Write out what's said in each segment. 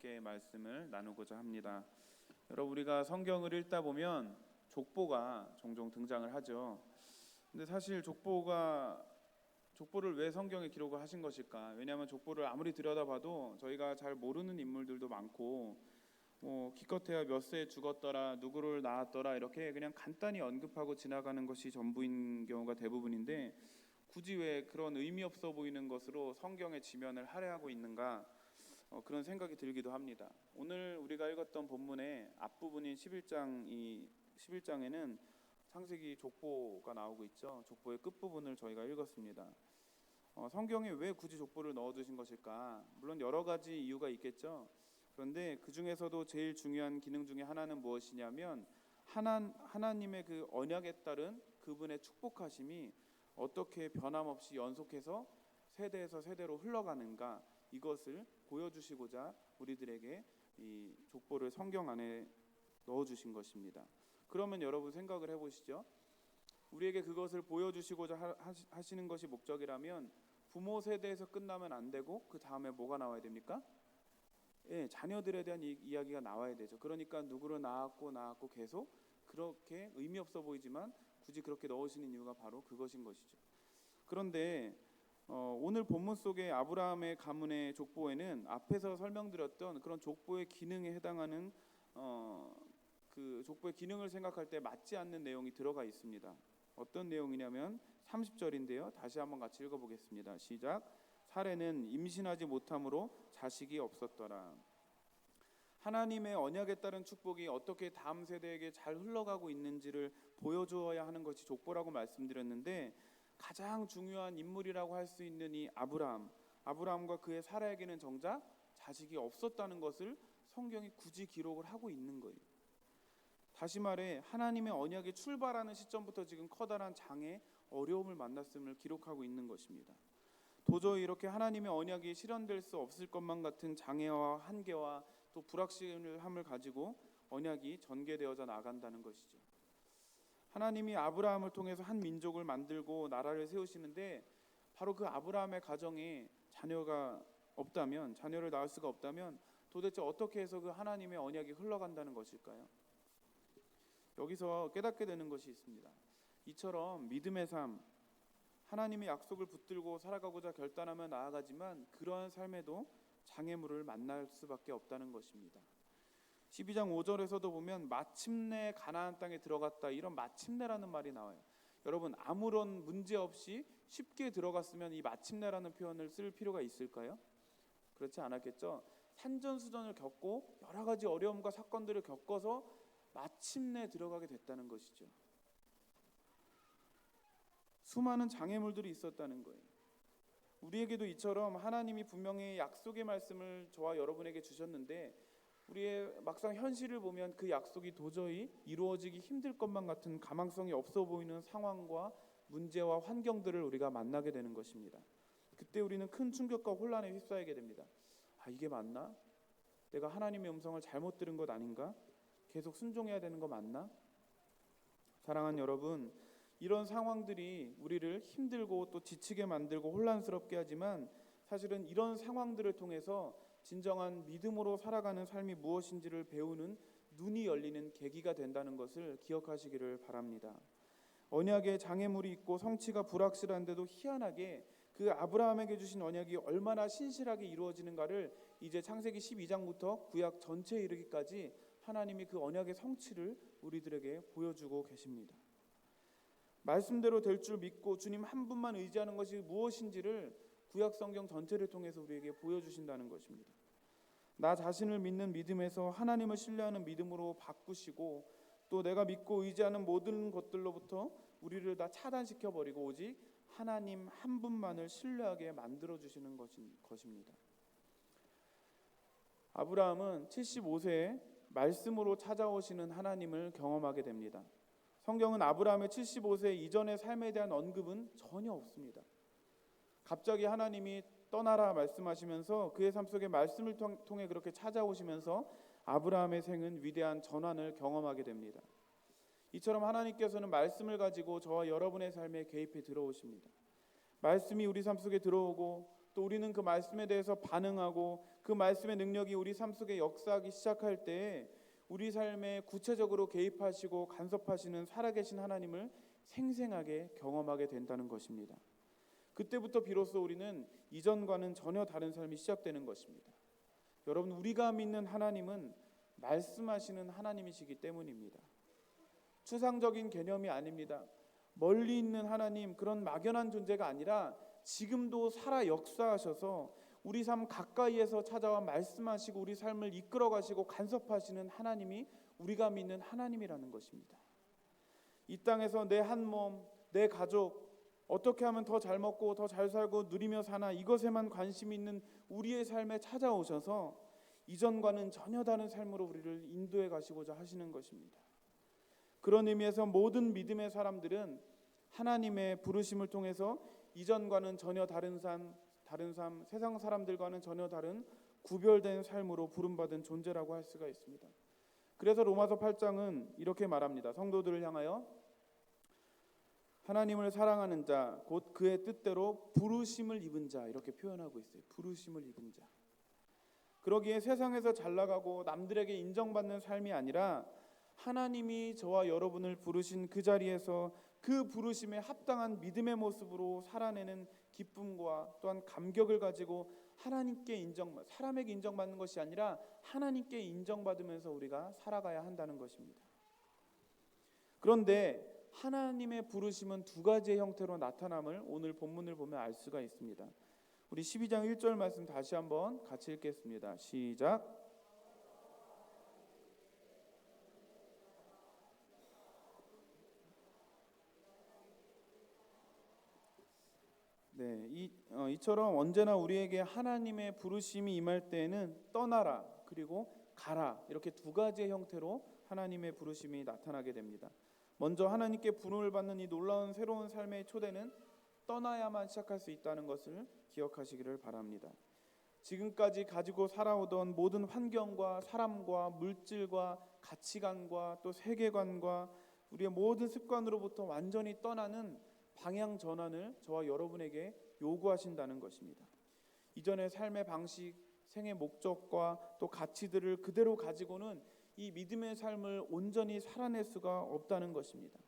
함께 말씀을 나누고자 합니다. 여러분, 우리가 성경을 읽다 보면 족보가 종종 등장을 하죠. 근데 사실 족보를 왜 성경에 기록을 하신 것일까? 왜냐하면 족보를 아무리 들여다봐도 저희가 잘 모르는 인물들도 많고, 기껏해야 몇 세에 죽었더라, 누구를 낳았더라 이렇게 그냥 간단히 언급하고 지나가는 것이 전부인 경우가 대부분인데, 굳이 왜 그런 의미 없어 보이는 것으로 성경의 지면을 할애하고 있는가, 그런 생각이 들기도 합니다. 오늘 우리가 읽었던 본문의 앞부분인 11장에는 창세기 족보가 나오고 있죠. 족보의 끝부분을 저희가 읽었습니다. 성경에 왜 굳이 족보를 넣어두신 것일까? 물론 여러 가지 이유가 있겠죠. 그런데 그 중에서도 제일 중요한 기능 중에 하나는 무엇이냐면, 하나님의 그 언약에 따른 그분의 축복하심이 어떻게 변함없이 연속해서 세대에서 세대로 흘러가는가, 이것을 보여주시고자 우리들에게 이 족보를 성경 안에 넣어주신 것입니다. 그러면 여러분 생각을 해보시죠. 우리에게 그것을 보여주시고자 하시는 것이 목적이라면 부모 세대에서 끝나면 안 되고 그 다음에 뭐가 나와야 됩니까? 자녀들에 대한 이야기가 나와야 되죠. 그러니까 누구를 낳았고 계속, 그렇게 의미 없어 보이지만 굳이 그렇게 넣으시는 이유가 바로 그것인 것이죠. 그런데 오늘 본문 속의 아브라함의 가문의 족보에는 앞에서 설명드렸던 그런 족보의 기능에 해당하는 그 족보의 기능을 생각할 때 맞지 않는 내용이 들어가 있습니다. 어떤 내용이냐면 30절인데요. 다시 한번 같이 읽어보겠습니다. 시작. 사레는 임신하지 못함으로 자식이 없었더라. 하나님의 언약에 따른 축복이 어떻게 다음 세대에게 잘 흘러가고 있는지를 보여주어야 하는 것이 족보라고 말씀드렸는데, 가장 중요한 인물이라고 할 수 있는 이 아브라함과 그의 사라에게는 정작 자식이 없었다는 것을 성경이 굳이 기록을 하고 있는 거예요. 다시 말해 하나님의 언약이 출발하는 시점부터 지금 커다란 장애, 어려움을 만났음을 기록하고 있는 것입니다. 도저히 이렇게 하나님의 언약이 실현될 수 없을 것만 같은 장애와 한계와 또 불확실함을 가지고 언약이 전개되어져 나간다는 것이죠. 하나님이 아브라함을 통해서 한 민족을 만들고 나라를 세우시는데, 바로 그 아브라함의 가정에 자녀를 낳을 수가 없다면 도대체 어떻게 해서 그 하나님의 언약이 흘러간다는 것일까요? 여기서 깨닫게 되는 것이 있습니다. 이처럼 믿음의 삶, 하나님의 약속을 붙들고 살아가고자 결단하며 나아가지만 그러한 삶에도 장애물을 만날 수밖에 없다는 것입니다. 12장 5절에서도 보면 마침내 가나안 땅에 들어갔다, 이런 마침내라는 말이 나와요. 여러분, 아무런 문제 없이 쉽게 들어갔으면 이 마침내라는 표현을 쓸 필요가 있을까요? 그렇지 않았겠죠. 산전수전을 겪고 여러 가지 어려움과 사건들을 겪어서 마침내 들어가게 됐다는 것이죠. 수많은 장애물들이 있었다는 거예요. 우리에게도 이처럼 하나님이 분명히 약속의 말씀을 저와 여러분에게 주셨는데, 우리의 막상 현실을 보면 그 약속이 도저히 이루어지기 힘들 것만 같은 가망성이 없어 보이는 상황과 문제와 환경들을 우리가 만나게 되는 것입니다. 그때 우리는 큰 충격과 혼란에 휩싸이게 됩니다. 이게 맞나? 내가 하나님의 음성을 잘못 들은 것 아닌가? 계속 순종해야 되는 거 맞나? 사랑하는 여러분, 이런 상황들이 우리를 힘들고 또 지치게 만들고 혼란스럽게 하지만, 사실은 이런 상황들을 통해서 진정한 믿음으로 살아가는 삶이 무엇인지를 배우는 눈이 열리는 계기가 된다는 것을 기억하시기를 바랍니다. 언약에 장애물이 있고 성취가 불확실한데도 희한하게 그 아브라함에게 주신 언약이 얼마나 신실하게 이루어지는가를 이제 창세기 12장부터 구약 전체에 이르기까지 하나님이 그 언약의 성취를 우리들에게 보여주고 계십니다. 말씀대로 될 줄 믿고 주님 한 분만 의지하는 것이 무엇인지를 구약 성경 전체를 통해서 우리에게 보여주신다는 것입니다. 나 자신을 믿는 믿음에서 하나님을 신뢰하는 믿음으로 바꾸시고, 또 내가 믿고 의지하는 모든 것들로부터 우리를 다 차단시켜버리고 오직 하나님 한 분만을 신뢰하게 만들어주시는 것입니다. 아브라함은 75세에 말씀으로 찾아오시는 하나님을 경험하게 됩니다. 성경은 아브라함의 75세 이전의 삶에 대한 언급은 전혀 없습니다. 갑자기 하나님이 떠나라 말씀하시면서 그의 삶 속에 말씀을 통해 그렇게 찾아오시면서 아브라함의 생은 위대한 전환을 경험하게 됩니다. 이처럼 하나님께서는 말씀을 가지고 저와 여러분의 삶에 개입해 들어오십니다. 말씀이 우리 삶 속에 들어오고 또 우리는 그 말씀에 대해서 반응하고 그 말씀의 능력이 우리 삶 속에 역사하기 시작할 때 우리 삶에 구체적으로 개입하시고 간섭하시는 살아계신 하나님을 생생하게 경험하게 된다는 것입니다. 그때부터 비로소 우리는 이전과는 전혀 다른 삶이 시작되는 것입니다. 여러분, 우리가 믿는 하나님은 말씀하시는 하나님이시기 때문입니다. 추상적인 개념이 아닙니다. 멀리 있는 하나님, 그런 막연한 존재가 아니라 지금도 살아 역사하셔서 우리 삶 가까이에서 찾아와 말씀하시고 우리 삶을 이끌어 가시고 간섭하시는 하나님이 우리가 믿는 하나님이라는 것입니다. 이 땅에서 내 한 몸, 내 가족, 어떻게 하면 더 잘 먹고 더 잘 살고 누리며 사나, 이것에만 관심이 있는 우리의 삶에 찾아오셔서 이전과는 전혀 다른 삶으로 우리를 인도해 가시고자 하시는 것입니다. 그런 의미에서 모든 믿음의 사람들은 하나님의 부르심을 통해서 이전과는 전혀 다른 삶, 세상 사람들과는 전혀 다른 구별된 삶으로 부름받은 존재라고 할 수가 있습니다. 그래서 로마서 8장은 이렇게 말합니다. 성도들을 향하여 하나님을 사랑하는 자, 곧 그의 뜻대로 부르심을 입은 자, 이렇게 표현하고 있어요. 부르심을 입은 자. 그러기에 세상에서 잘 나가고 남들에게 인정받는 삶이 아니라 하나님이 저와 여러분을 부르신 그 자리에서 그 부르심에 합당한 믿음의 모습으로 살아내는 기쁨과 또한 감격을 가지고 사람에게 인정받는 것이 아니라 하나님께 인정받으면서 우리가 살아가야 한다는 것입니다. 그런데 하나님의 부르심은 두 가지의 형태로 나타남을 오늘 본문을 보면 알 수가 있습니다. 우리 12장 1절 말씀 다시 한번 같이 읽겠습니다. 시작. 네, 이처럼 언제나 우리에게 하나님의 부르심이 임할 때에는 떠나라 그리고 가라, 이렇게 두 가지의 형태로 하나님의 부르심이 나타나게 됩니다. 먼저 하나님께 부름을 받는 이 놀라운 새로운 삶의 초대는 떠나야만 시작할 수 있다는 것을 기억하시기를 바랍니다. 지금까지 가지고 살아오던 모든 환경과 사람과 물질과 가치관과 또 세계관과 우리의 모든 습관으로부터 완전히 떠나는 방향 전환을 저와 여러분에게 요구하신다는 것입니다. 이전의 삶의 방식, 생의 목적과 또 가치들을 그대로 가지고는 이 믿음의 삶을 온전히 살아낼 수가 없다는 것입니다.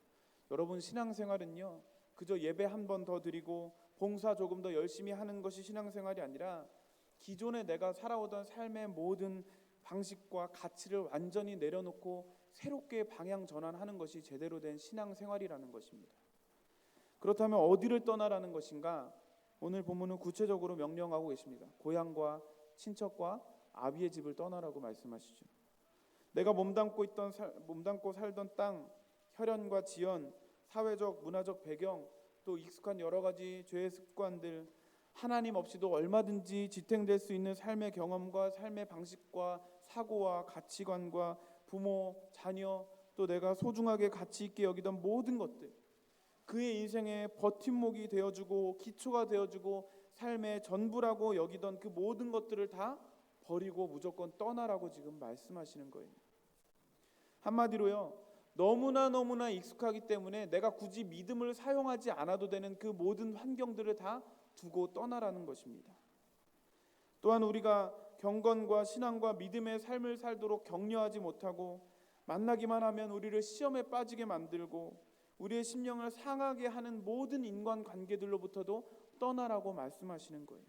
여러분, 신앙생활은요, 그저 예배 한 번 더 드리고 봉사 조금 더 열심히 하는 것이 신앙생활이 아니라 기존에 내가 살아오던 삶의 모든 방식과 가치를 완전히 내려놓고 새롭게 방향 전환하는 것이 제대로 된 신앙생활이라는 것입니다. 그렇다면 어디를 떠나라는 것인가? 오늘 본문은 구체적으로 명령하고 계십니다. 고향과 친척과 아비의 집을 떠나라고 말씀하시죠. 내가 몸담고 살던 땅, 혈연과 지연, 사회적, 문화적 배경, 또 익숙한 여러 가지 죄의 습관들, 하나님 없이도 얼마든지 지탱될 수 있는 삶의 경험과 삶의 방식과 사고와 가치관과 부모, 자녀, 또 내가 소중하게 가치 있게 여기던 모든 것들, 그의 인생의 버팀목이 되어주고 기초가 되어주고 삶의 전부라고 여기던 그 모든 것들을 다 버리고 무조건 떠나라고 지금 말씀하시는 거예요. 한마디로요, 너무나 익숙하기 때문에 내가 굳이 믿음을 사용하지 않아도 되는 그 모든 환경들을 다 두고 떠나라는 것입니다. 또한 우리가 경건과 신앙과 믿음의 삶을 살도록 격려하지 못하고 만나기만 하면 우리를 시험에 빠지게 만들고 우리의 심령을 상하게 하는 모든 인간관계들로부터도 떠나라고 말씀하시는 거예요.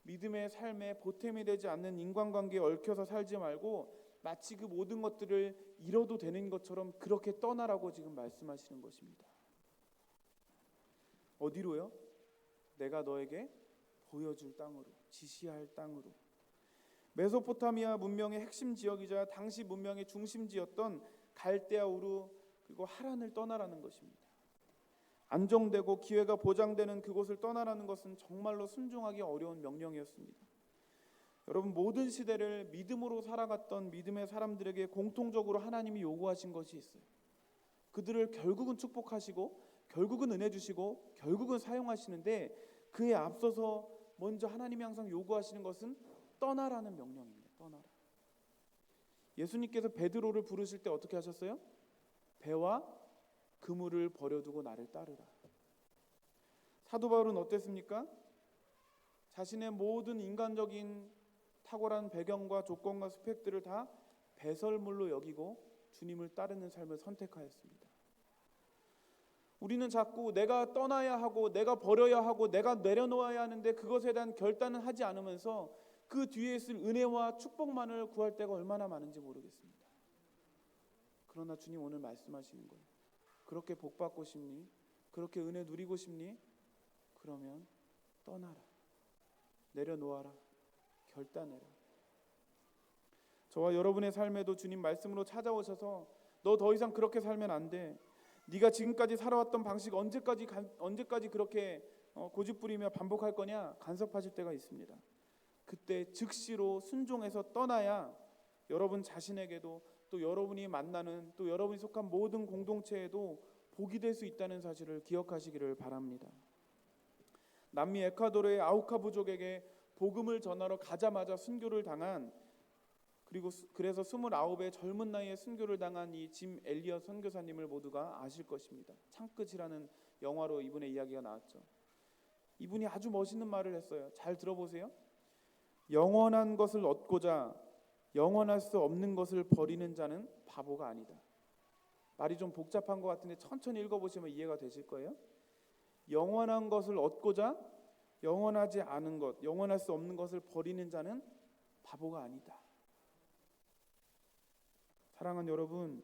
믿음의 삶에 보탬이 되지 않는 인간관계에 얽혀서 살지 말고 마치 그 모든 것들을 잃어도 되는 것처럼 그렇게 떠나라고 지금 말씀하시는 것입니다. 어디로요? 내가 너에게 보여줄 땅으로, 지시할 땅으로. 메소포타미아 문명의 핵심 지역이자 당시 문명의 중심지였던 갈대아 우르 그리고 하란을 떠나라는 것입니다. 안정되고 기회가 보장되는 그곳을 떠나라는 것은 정말로 순종하기 어려운 명령이었습니다. 여러분, 모든 시대를 믿음으로 살아갔던 믿음의 사람들에게 공통적으로 하나님이 요구하신 것이 있어요. 그들을 결국은 축복하시고 결국은 은혜 주시고 결국은 사용하시는데 그에 앞서서 먼저 하나님이 항상 요구하시는 것은 떠나라는 명령입니다. 떠나라. 예수님께서 베드로를 부르실 때 어떻게 하셨어요? 배와 그물을 버려두고 나를 따르라. 사도 바울은 어땠습니까? 자신의 모든 인간적인 탁월한 배경과 조건과 스펙들을 다 배설물로 여기고 주님을 따르는 삶을 선택하였습니다. 우리는 자꾸 내가 떠나야 하고 내가 버려야 하고 내가 내려놓아야 하는데 그것에 대한 결단은 하지 않으면서 그 뒤에 있을 은혜와 축복만을 구할 때가 얼마나 많은지 모르겠습니다. 그러나 주님 오늘 말씀하시는 거예요. 그렇게 복받고 싶니? 그렇게 은혜 누리고 싶니? 그러면 떠나라. 내려놓아라. 결단해라. 저와 여러분의 삶에도 주님 말씀으로 찾아오셔서 너 더 이상 그렇게 살면 안 돼. 네가 지금까지 살아왔던 방식 언제까지 그렇게 고집부리며 반복할 거냐 간섭하실 때가 있습니다. 그때 즉시로 순종해서 떠나야 여러분 자신에게도 또 여러분이 만나는 또 여러분이 속한 모든 공동체에도 복이 될 수 있다는 사실을 기억하시기를 바랍니다. 남미 에콰도르의 아우카 부족에게 복음을 전하러 가자마자 순교를 당한 그래서 29의 젊은 나이에 순교를 당한 이 짐 엘리엇 선교사님을 모두가 아실 것입니다. 창끝이라는 영화로 이분의 이야기가 나왔죠. 이분이 아주 멋있는 말을 했어요. 잘 들어보세요. 영원한 것을 얻고자 영원할 수 없는 것을 버리는 자는 바보가 아니다. 말이 좀 복잡한 것 같은데 천천히 읽어보시면 이해가 되실 거예요. 영원한 것을 얻고자 영원하지 않은 것, 영원할 수 없는 것을 버리는 자는 바보가 아니다. 사랑하는 여러분,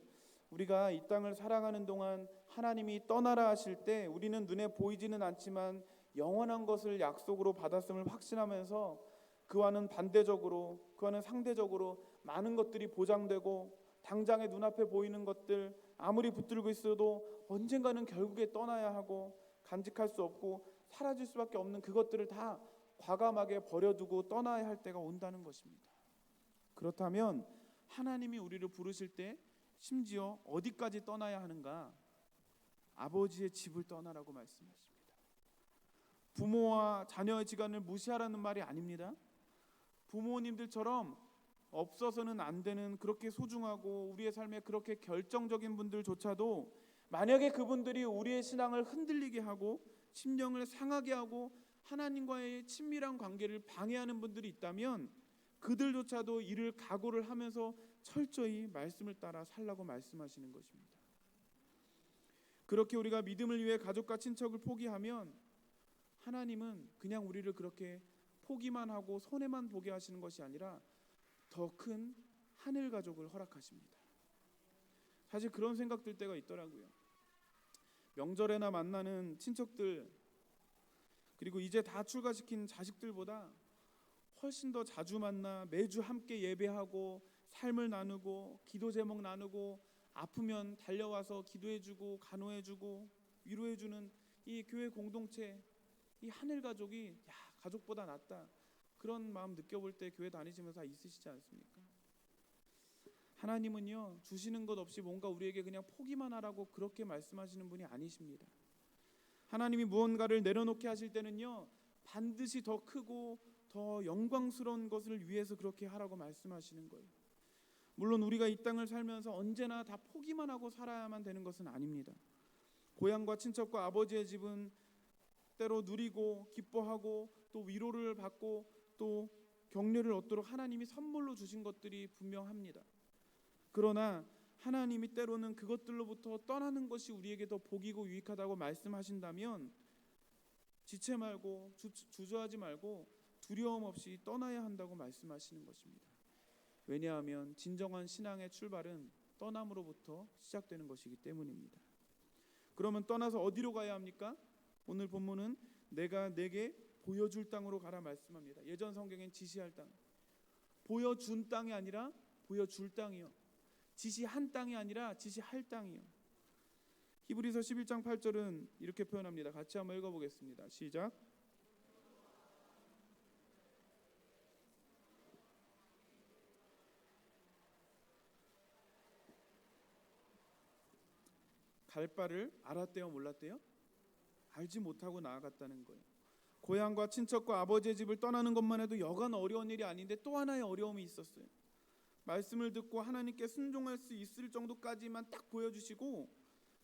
우리가 이 땅을 살아가는 동안 하나님이 떠나라 하실 때 우리는 눈에 보이지는 않지만 영원한 것을 약속으로 받았음을 확신하면서 그와는 반대적으로, 그와는 상대적으로 많은 것들이 보장되고 당장의 눈앞에 보이는 것들 아무리 붙들고 있어도 언젠가는 결국에 떠나야 하고 간직할 수 없고 사라질 수밖에 없는 그것들을 다 과감하게 버려두고 떠나야 할 때가 온다는 것입니다. 그렇다면 하나님이 우리를 부르실 때 심지어 어디까지 떠나야 하는가? 아버지의 집을 떠나라고 말씀하십니다. 부모와 자녀의 시간을 무시하라는 말이 아닙니다. 부모님들처럼 없어서는 안 되는 그렇게 소중하고 우리의 삶에 그렇게 결정적인 분들조차도 만약에 그분들이 우리의 신앙을 흔들리게 하고 심령을 상하게 하고 하나님과의 친밀한 관계를 방해하는 분들이 있다면 그들조차도 이를 각오를 하면서 철저히 말씀을 따라 살라고 말씀하시는 것입니다. 그렇게 우리가 믿음을 위해 가족과 친척을 포기하면 하나님은 그냥 우리를 그렇게 포기만 하고 손해만 보게 하시는 것이 아니라 더 큰 하늘 가족을 허락하십니다. 사실 그런 생각 들 때가 있더라고요. 명절에나 만나는 친척들 그리고 이제 다 출가시킨 자식들보다 훨씬 더 자주 만나 매주 함께 예배하고 삶을 나누고 기도 제목 나누고 아프면 달려와서 기도해주고 간호해주고 위로해주는 이 교회 공동체 이 하늘 가족이 가족보다 낫다 그런 마음 느껴볼 때 교회 다니시면서 있으시지 않습니까? 하나님은요 주시는 것 없이 뭔가 우리에게 그냥 포기만 하라고 그렇게 말씀하시는 분이 아니십니다. 하나님이 무언가를 내려놓게 하실 때는요 반드시 더 크고 더 영광스러운 것을 위해서 그렇게 하라고 말씀하시는 거예요. 물론 우리가 이 땅을 살면서 언제나 다 포기만 하고 살아야만 되는 것은 아닙니다. 고향과 친척과 아버지의 집은 때로 누리고 기뻐하고 또 위로를 받고 또 격려를 얻도록 하나님이 선물로 주신 것들이 분명합니다. 그러나 하나님이 때로는 그것들로부터 떠나는 것이 우리에게 더 복이고 유익하다고 말씀하신다면 지체 말고 주저하지 말고 두려움 없이 떠나야 한다고 말씀하시는 것입니다. 왜냐하면 진정한 신앙의 출발은 떠남으로부터 시작되는 것이기 때문입니다. 그러면 떠나서 어디로 가야 합니까? 오늘 본문은 내가 내게 보여줄 땅으로 가라 말씀합니다. 예전 성경엔 지시할 땅, 보여준 땅이 아니라 보여줄 땅이요. 지시한 땅이 아니라 지시할 땅이요. 히브리서 11장 8절은 이렇게 표현합니다. 같이 한번 읽어보겠습니다. 시작. 갈 바를 알았대요, 몰랐대요? 알지 못하고 나아갔다는 거예요. 고향과 친척과 아버지의 집을 떠나는 것만 해도 여간 어려운 일이 아닌데 또 하나의 어려움이 있었어요. 말씀을 듣고 하나님께 순종할 수 있을 정도까지만 딱 보여주시고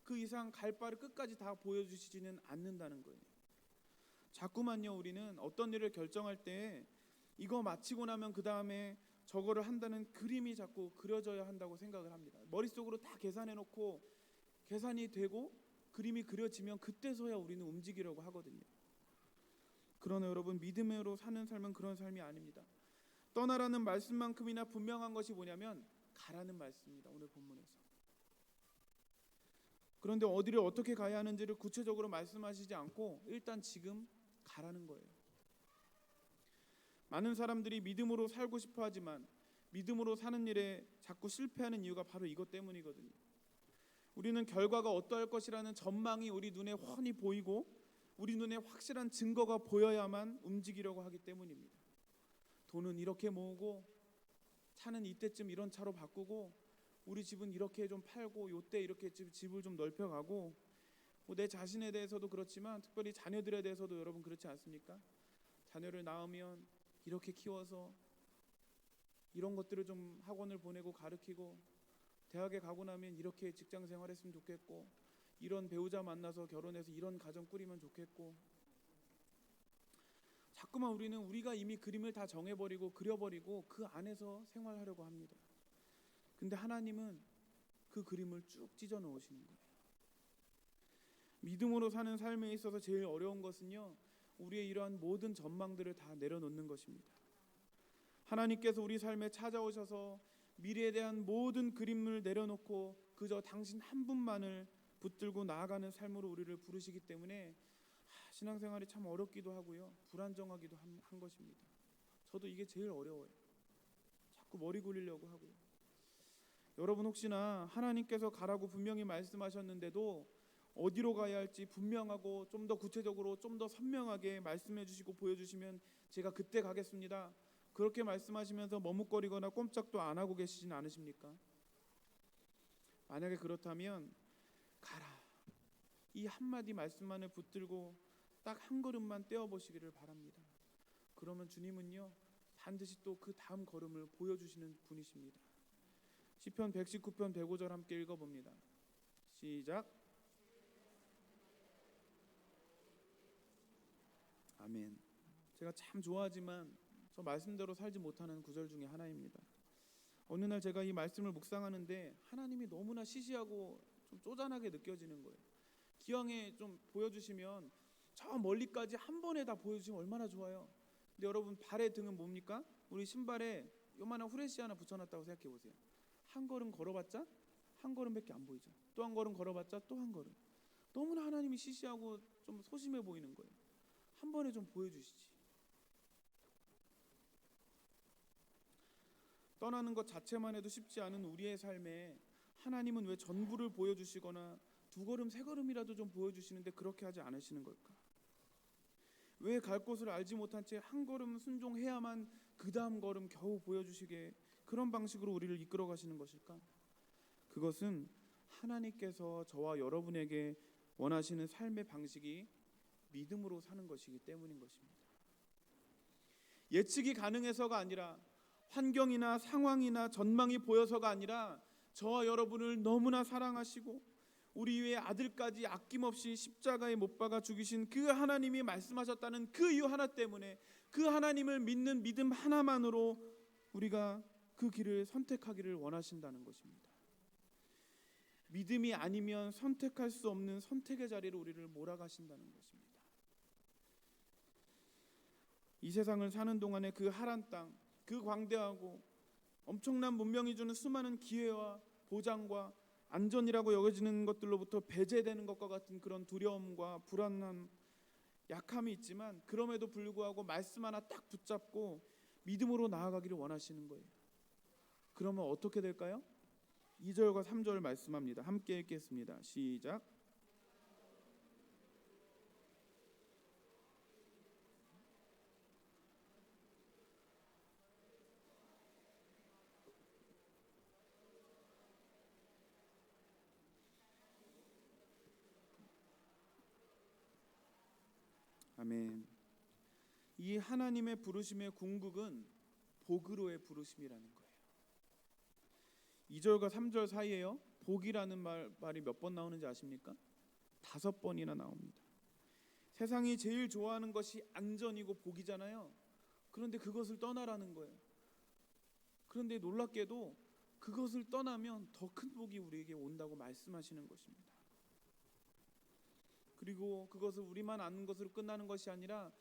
그 이상 갈 바를 끝까지 다 보여주시지는 않는다는 거예요. 자꾸만요 우리는 어떤 일을 결정할 때 이거 마치고 나면 그 다음에 저거를 한다는 그림이 자꾸 그려져야 한다고 생각을 합니다. 머릿속으로 다 계산해 놓고 계산이 되고 그림이 그려지면 그때서야 우리는 움직이려고 하거든요. 그러나 여러분, 믿음으로 사는 삶은 그런 삶이 아닙니다. 떠나라는 말씀만큼이나 분명한 것이 뭐냐면 가라는 말씀입니다. 오늘 본문에서. 그런데 어디를 어떻게 가야 하는지를 구체적으로 말씀하시지 않고 일단 지금 가라는 거예요. 많은 사람들이 믿음으로 살고 싶어 하지만 믿음으로 사는 일에 자꾸 실패하는 이유가 바로 이것 때문이거든요. 우리는 결과가 어떠할 것이라는 전망이 우리 눈에 훤히 보이고 우리 눈에 확실한 증거가 보여야만 움직이려고 하기 때문입니다. 돈은 이렇게 모으고 차는 이때쯤 이런 차로 바꾸고 우리 집은 이렇게 좀 팔고 요때 이렇게 집을 좀 넓혀가고 내 자신에 대해서도 그렇지만 특별히 자녀들에 대해서도 여러분 그렇지 않습니까? 자녀를 낳으면 이렇게 키워서 이런 것들을 좀 학원을 보내고 가르치고 대학에 가고 나면 이렇게 직장 생활했으면 좋겠고 이런 배우자 만나서 결혼해서 이런 가정 꾸리면 좋겠고 자꾸만 우리는 우리가 이미 그림을 다 정해버리고 그려버리고 그 안에서 생활하려고 합니다. 근데 하나님은 그 그림을 쭉 찢어 놓으시는 거예요. 믿음으로 사는 삶에 있어서 제일 어려운 것은요, 우리의 이러한 모든 전망들을 다 내려놓는 것입니다. 하나님께서 우리 삶에 찾아오셔서 미래에 대한 모든 그림을 내려놓고 그저 당신 한 분만을 붙들고 나아가는 삶으로 우리를 부르시기 때문에 신앙생활이 참 어렵기도 하고요, 불안정하기도 한 것입니다. 저도 이게 제일 어려워요. 자꾸 머리 굴리려고 하고요. 여러분 혹시나 하나님께서 가라고 분명히 말씀하셨는데도 어디로 가야 할지 분명하고 좀 더 구체적으로 좀 더 선명하게 말씀해 주시고 보여주시면 제가 그때 가겠습니다, 그렇게 말씀하시면서 머뭇거리거나 꼼짝도 안 하고 계시진 않으십니까? 만약에 그렇다면 가라, 이 한마디 말씀만을 붙들고 딱 한 걸음만 떼어보시기를 바랍니다. 그러면 주님은요 반드시 또 그 다음 걸음을 보여주시는 분이십니다. 시편 119편 105절 함께 읽어봅니다. 시작. 아멘. 제가 참 좋아하지만 저 말씀대로 살지 못하는 구절 중에 하나입니다. 어느 날 제가 이 말씀을 묵상하는데 하나님이 너무나 시시하고 좀 쪼잔하게 느껴지는 거예요. 기왕에 좀 보여주시면 저 멀리까지 한 번에 다 보여주시면 얼마나 좋아요. 근데 여러분 발의 등은 뭡니까? 우리 신발에 요만한 후레쉬 하나 붙여놨다고 생각해 보세요. 한 걸음 걸어봤자 한 걸음밖에 안 보이죠. 또 한 걸음 걸어봤자 또 한 걸음. 너무나 하나님이 시시하고 좀 소심해 보이는 거예요. 한 번에 좀 보여주시지. 떠나는 것 자체만 해도 쉽지 않은 우리의 삶에 하나님은 왜 전부를 보여주시거나 두 걸음 세 걸음이라도 좀 보여주시는데 그렇게 하지 않으시는 걸까? 왜 갈 곳을 알지 못한 채 한 걸음 순종해야만 그 다음 걸음 겨우 보여주시게 그런 방식으로 우리를 이끌어 가시는 것일까? 그것은 하나님께서 저와 여러분에게 원하시는 삶의 방식이 믿음으로 사는 것이기 때문인 것입니다. 예측이 가능해서가 아니라 환경이나 상황이나 전망이 보여서가 아니라 저와 여러분을 너무나 사랑하시고 우리 위에 아들까지 아낌없이 십자가에 못 박아 죽이신 그 하나님이 말씀하셨다는 그 이유 하나 때문에 그 하나님을 믿는 믿음 하나만으로 우리가 그 길을 선택하기를 원하신다는 것입니다. 믿음이 아니면 선택할 수 없는 선택의 자리로 우리를 몰아가신다는 것입니다. 이 세상을 사는 동안에 그 하란 땅, 그 광대하고 엄청난 문명이 주는 수많은 기회와 보장과 안전이라고 여겨지는 것들로부터 배제되는 것과 같은 그런 두려움과 불안함, 약함이 있지만 그럼에도 불구하고 말씀 하나 딱 붙잡고 믿음으로 나아가기를 원하시는 거예요. 그러면 어떻게 될까요? 2절과 3절 말씀합니다. 함께 읽겠습니다. 시작. 아멘. 이 하나님의 부르심의 궁극은 복으로의 부르심이라는 거예요. 2절과 3절 사이에요, 복이라는 말이 몇 번 나오는지 아십니까? 5번이나 나옵니다. 세상이 제일 좋아하는 것이 안전이고 복이잖아요. 그런데 그것을 떠나라는 거예요. 그런데 놀랍게도 그것을 떠나면 더 큰 복이 우리에게 온다고 말씀하시는 것입니다. 그리고 그것을 우리만 아는 것으로 끝나는 것이 아니라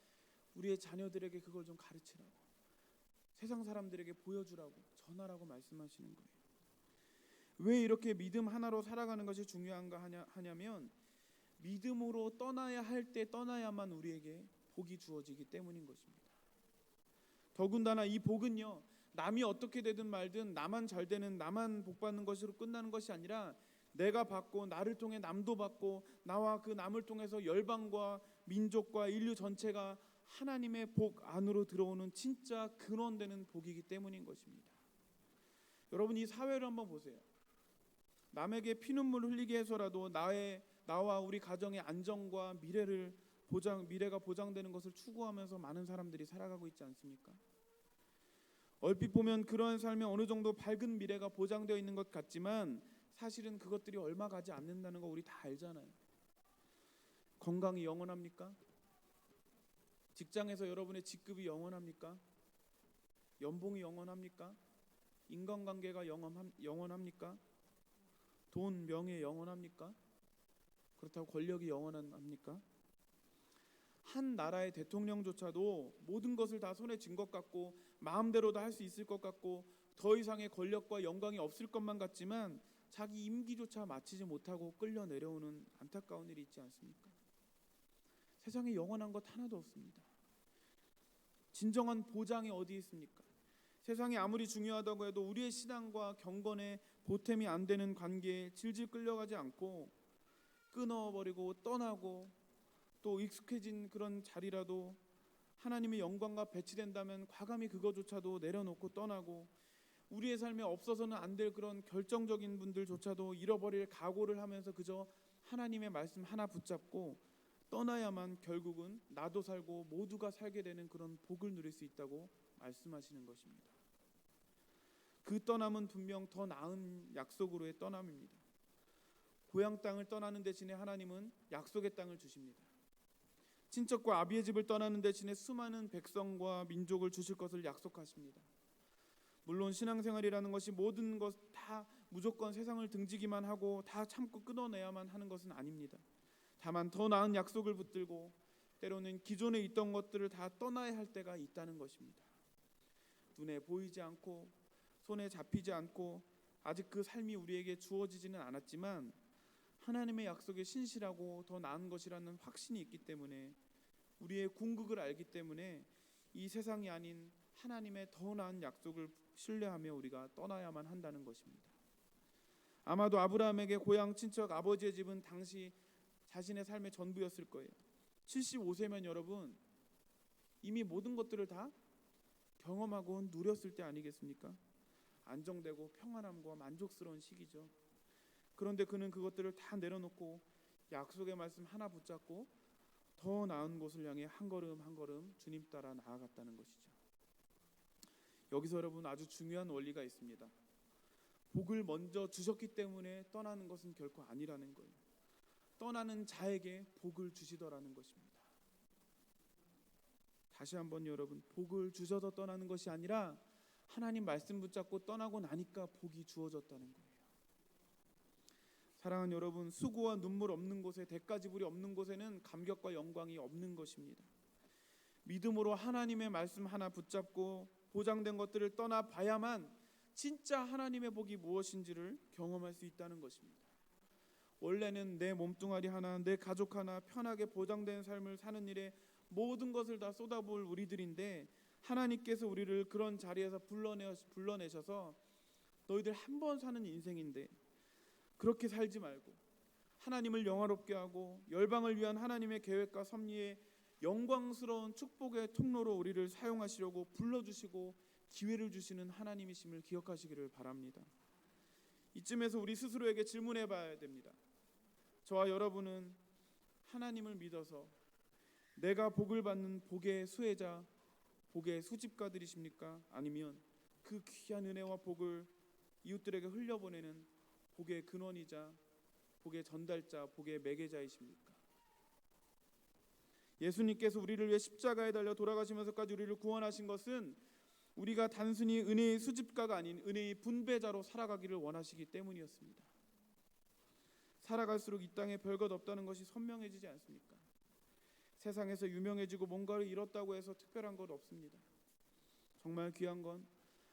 우리의 자녀들에게 그걸 좀 가르치라고, 세상 사람들에게 보여주라고, 전하라고 말씀하시는 거예요. 왜 이렇게 믿음 하나로 살아가는 것이 중요한가 하냐면 믿음으로 떠나야 할 때 떠나야만 우리에게 복이 주어지기 때문인 것입니다. 더군다나 이 복은요, 남이 어떻게 되든 말든 나만 잘 되는, 나만 복 받는 것으로 끝나는 것이 아니라 내가 받고 나를 통해 남도 받고 나와 그 남을 통해서 열방과 민족과 인류 전체가 하나님의 복 안으로 들어오는 진짜 근원되는 복이기 때문인 것입니다. 여러분, 이 사회를 한번 보세요. 남에게 피눈물 흘리게 해서라도 나와 우리 가정의 안정과 미래가 보장되는 것을 추구하면서 많은 사람들이 살아가고 있지 않습니까? 얼핏 보면 그러한 삶에 어느 정도 밝은 미래가 보장되어 있는 것 같지만 사실은 그것들이 얼마 가지 않는다는 거 우리 다 알잖아요. 건강이 영원합니까? 직장에서 여러분의 직급이 영원합니까? 연봉이 영원합니까? 인간관계가 영원합니까? 돈, 명예 영원합니까? 그렇다고 권력이 영원합니까? 한 나라의 대통령조차도 모든 것을 다 손에 쥔 것 같고 마음대로 다 할 수 있을 것 같고 더 이상의 권력과 영광이 없을 것만 같지만 자기 임기조차 마치지 못하고 끌려 내려오는 안타까운 일이 있지 않습니까? 세상에 영원한 것 하나도 없습니다. 진정한 보장이 어디 있습니까? 세상이 아무리 중요하다고 해도 우리의 신앙과 경건에 보탬이 안 되는 관계에 질질 끌려가지 않고 끊어버리고 떠나고 또 익숙해진 그런 자리라도 하나님의 영광과 배치된다면 과감히 그거조차도 내려놓고 떠나고 우리의 삶에 없어서는 안 될 그런 결정적인 분들조차도 잃어버릴 각오를 하면서 그저 하나님의 말씀 하나 붙잡고 떠나야만 결국은 나도 살고 모두가 살게 되는 그런 복을 누릴 수 있다고 말씀하시는 것입니다. 그 떠남은 분명 더 나은 약속으로의 떠남입니다. 고향 땅을 떠나는 대신에 하나님은 약속의 땅을 주십니다. 친척과 아비의 집을 떠나는 대신에 수많은 백성과 민족을 주실 것을 약속하십니다. 물론 신앙생활이라는 것이 모든 것 다 무조건 세상을 등지기만 하고 다 참고 끊어내야만 하는 것은 아닙니다. 다만 더 나은 약속을 붙들고 때로는 기존에 있던 것들을 다 떠나야 할 때가 있다는 것입니다. 눈에 보이지 않고 손에 잡히지 않고 아직 그 삶이 우리에게 주어지지는 않았지만 하나님의 약속에 신실하고 더 나은 것이라는 확신이 있기 때문에 우리의 궁극을 알기 때문에 이 세상이 아닌 하나님의 더 나은 약속을 신뢰하며 우리가 떠나야만 한다는 것입니다. 아마도 아브라함에게 고향 친척 아버지의 집은 당시 자신의 삶의 전부였을 거예요. 75세면 여러분 이미 모든 것들을 다 경험하고 누렸을 때 아니겠습니까? 안정되고 평안함과 만족스러운 시기죠. 그런데 그는 그것들을 다 내려놓고 약속의 말씀 하나 붙잡고 더 나은 곳을 향해 한 걸음 한 걸음 주님 따라 나아갔다는 것이죠. 여기서 여러분 아주 중요한 원리가 있습니다. 복을 먼저 주셨기 때문에 떠나는 것은 결코 아니라는 거예요. 떠나는 자에게 복을 주시더라는 것입니다. 다시 한번 여러분, 복을 주셔서 떠나는 것이 아니라 하나님 말씀 붙잡고 떠나고 나니까 복이 주어졌다는 거예요. 사랑하는 여러분, 수고와 눈물 없는 곳에, 대가 지불이 없는 곳에는 감격과 영광이 없는 것입니다. 믿음으로 하나님의 말씀 하나 붙잡고 보장된 것들을 떠나봐야만 진짜 하나님의 복이 무엇인지를 경험할 수 있다는 것입니다. 원래는 내 몸뚱아리 하나, 내 가족 하나 편하게 보장된 삶을 사는 일에 모든 것을 다 쏟아부을 우리들인데 하나님께서 우리를 그런 자리에서 불러내셔서 너희들 한 번 사는 인생인데 그렇게 살지 말고 하나님을 영화롭게 하고 열방을 위한 하나님의 계획과 섭리의 영광스러운 축복의 통로로 우리를 사용하시려고 불러주시고 기회를 주시는 하나님이심을 기억하시기를 바랍니다. 이쯤에서 우리 스스로에게 질문해 봐야 됩니다. 저와 여러분은 하나님을 믿어서 내가 복을 받는 복의 수혜자, 복의 수집가들이십니까? 아니면 그 귀한 은혜와 복을 이웃들에게 흘려보내는 복의 근원이자 복의 전달자, 복의 매개자이십니까? 예수님께서 우리를 위해 십자가에 달려 돌아가시면서까지 우리를 구원하신 것은 우리가 단순히 은혜의 수집가가 아닌 은혜의 분배자로 살아가기를 원하시기 때문이었습니다. 살아갈수록 이 땅에 별것 없다는 것이 선명해지지 않습니까? 세상에서 유명해지고 뭔가를 이뤘다고 해서 특별한 것 없습니다. 정말 귀한 건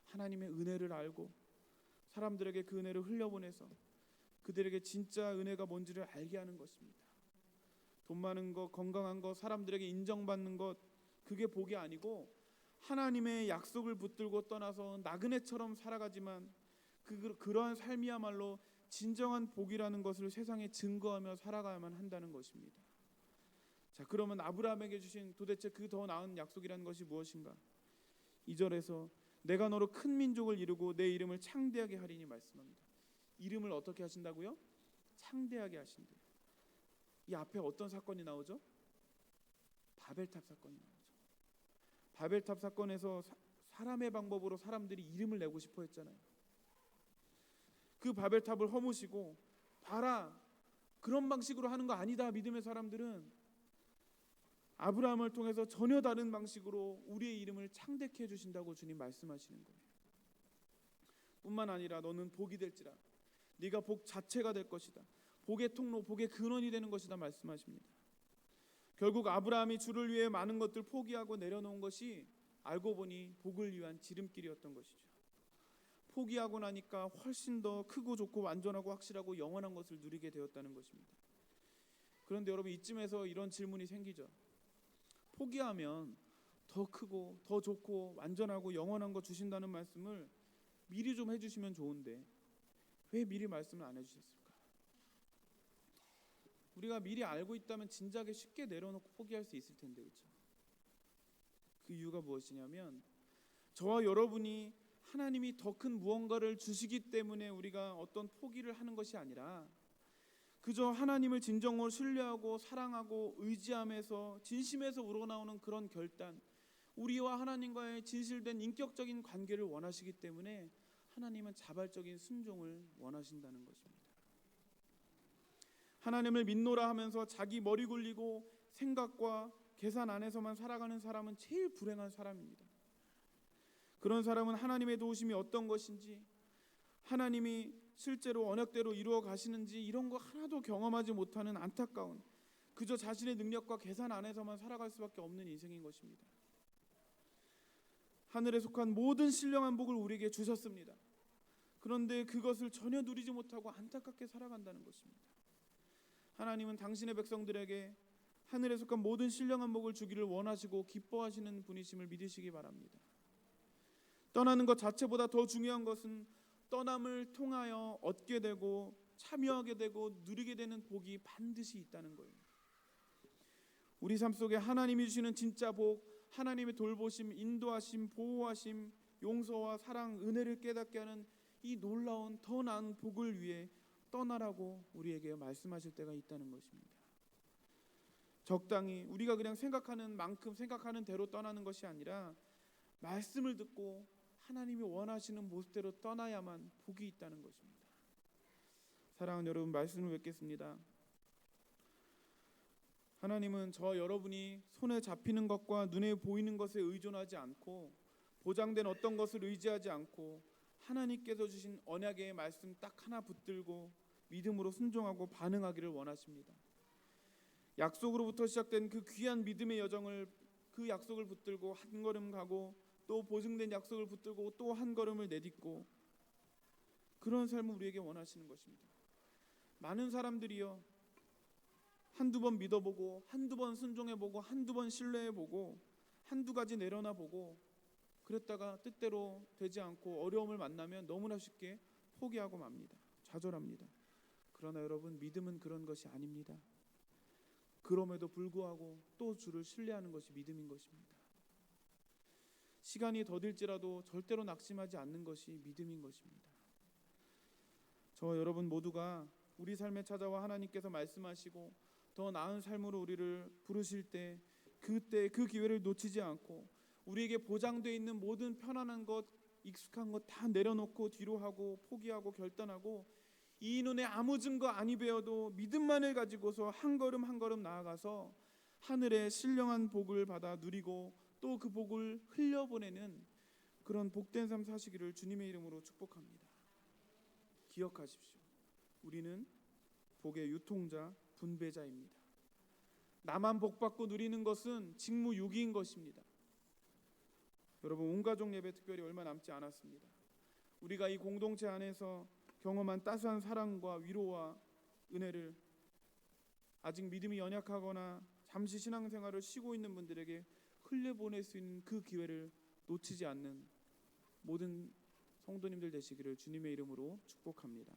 하나님의 은혜를 알고 사람들에게 그 은혜를 흘려보내서 그들에게 진짜 은혜가 뭔지를 알게 하는 것입니다. 돈 많은 것, 건강한 것, 사람들에게 인정받는 것, 그게 복이 아니고 하나님의 약속을 붙들고 떠나서 나그네처럼 살아가지만 그러한 삶이야말로 진정한 복이라는 것을 세상에 증거하며 살아가야만 한다는 것입니다. 자, 그러면 아브라함에게 주신 도대체 그 더 나은 약속이라는 것이 무엇인가? 2절에서 내가 너로 큰 민족을 이루고 내 이름을 창대하게 하리니 말씀합니다. 이름을 어떻게 하신다고요? 창대하게 하신대요. 이 앞에 어떤 사건이 나오죠? 바벨탑 사건이 나오죠. 바벨탑 사건에서 사람의 방법으로 사람들이 이름을 내고 싶어 했잖아요. 그 바벨탑을 허무시고 봐라, 그런 방식으로 하는 거 아니다. 믿음의 사람들은 아브라함을 통해서 전혀 다른 방식으로 우리의 이름을 창대케 해주신다고 주님 말씀하시는 거예요. 뿐만 아니라 너는 복이 될지라, 네가 복 자체가 될 것이다. 복의 통로, 복의 근원이 되는 것이다 말씀하십니다. 결국 아브라함이 주를 위해 많은 것들 포기하고 내려놓은 것이 알고 보니 복을 위한 지름길이었던 것이죠. 포기하고 나니까 훨씬 더 크고 좋고 완전하고 확실하고 영원한 것을 누리게 되었다는 것입니다. 그런데 여러분, 이쯤에서 이런 질문이 생기죠. 포기하면 더 크고 더 좋고 완전하고 영원한 거 주신다는 말씀을 미리 좀 해주시면 좋은데 왜 미리 말씀을 안 해주셨을까? 우리가 미리 알고 있다면 진작에 쉽게 내려놓고 포기할 수 있을 텐데, 그렇죠? 그 이유가 무엇이냐면 저와 여러분이 하나님이 더 큰 무언가를 주시기 때문에 우리가 어떤 포기를 하는 것이 아니라 그저 하나님을 진정으로 신뢰하고 사랑하고 의지하면서 진심에서 우러나오는 그런 결단, 우리와 하나님과의 진실된 인격적인 관계를 원하시기 때문에 하나님은 자발적인 순종을 원하신다는 것입니다. 하나님을 믿노라 하면서 자기 머리 굴리고 생각과 계산 안에서만 살아가는 사람은 제일 불행한 사람입니다. 그런 사람은 하나님의 도우심이 어떤 것인지, 하나님이 실제로 언약대로 이루어 가시는지 이런 거 하나도 경험하지 못하는 안타까운, 그저 자신의 능력과 계산 안에서만 살아갈 수밖에 없는 인생인 것입니다. 하늘에 속한 모든 신령한 복을 우리에게 주셨습니다. 그런데 그것을 전혀 누리지 못하고 안타깝게 살아간다는 것입니다. 하나님은 당신의 백성들에게 하늘에 속한 모든 신령한 복을 주기를 원하시고 기뻐하시는 분이심을 믿으시기 바랍니다. 떠나는 것 자체보다 더 중요한 것은 떠남을 통하여 얻게 되고 참여하게 되고 누리게 되는 복이 반드시 있다는 거예요. 우리 삶 속에 하나님이 주시는 진짜 복, 하나님의 돌보심, 인도하심, 보호하심, 용서와 사랑, 은혜를 깨닫게 하는 이 놀라운 더 나은 복을 위해 떠나라고 우리에게 말씀하실 때가 있다는 것입니다. 적당히 우리가 그냥 생각하는 만큼 생각하는 대로 떠나는 것이 아니라 말씀을 듣고 하나님이 원하시는 모습대로 떠나야만 복이 있다는 것입니다. 사랑하는 여러분, 말씀을 뵙겠습니다. 하나님은 저와 여러분이 손에 잡히는 것과 눈에 보이는 것에 의존하지 않고 보장된 어떤 것을 의지하지 않고 하나님께서 주신 언약의 말씀 딱 하나 붙들고 믿음으로 순종하고 반응하기를 원하십니다. 약속으로부터 시작된 그 귀한 믿음의 여정을, 그 약속을 붙들고 한 걸음 가고 또 보증된 약속을 붙들고 또 한 걸음을 내딛고, 그런 삶을 우리에게 원하시는 것입니다. 많은 사람들이요, 한두 번 믿어보고 한두 번 순종해보고 한두 번 신뢰해보고 한두 가지 내려놔보고 그랬다가 뜻대로 되지 않고 어려움을 만나면 너무나 쉽게 포기하고 맙니다. 좌절합니다. 그러나 여러분, 믿음은 그런 것이 아닙니다. 그럼에도 불구하고 또 주를 신뢰하는 것이 믿음인 것입니다. 시간이 더딜지라도 절대로 낙심하지 않는 것이 믿음인 것입니다. 저와 여러분 모두가 우리 삶에 찾아와 하나님께서 말씀하시고 더 나은 삶으로 우리를 부르실 때, 그때 그 기회를 놓치지 않고 우리에게 보장되어 있는 모든 편안한 것, 익숙한 것 다 내려놓고 뒤로 하고 포기하고 결단하고 이 눈에 아무 증거 아니 배워도 믿음만을 가지고서 한 걸음 한 걸음 나아가서 하늘의 신령한 복을 받아 누리고 또 그 복을 흘려보내는 그런 복된 삶 사시기를 주님의 이름으로 축복합니다. 기억하십시오. 우리는 복의 유통자, 분배자입니다. 나만 복받고 누리는 것은 직무유기인 것입니다. 여러분, 온가족 예배 특별히 얼마 남지 않았습니다. 우리가 이 공동체 안에서 경험한 따스한 사랑과 위로와 은혜를 아직 믿음이 연약하거나 잠시 신앙생활을 쉬고 있는 분들에게 흘려보낼 수 있는 그 기회를 놓치지 않는 모든 성도님들 되시기를 주님의 이름으로 축복합니다.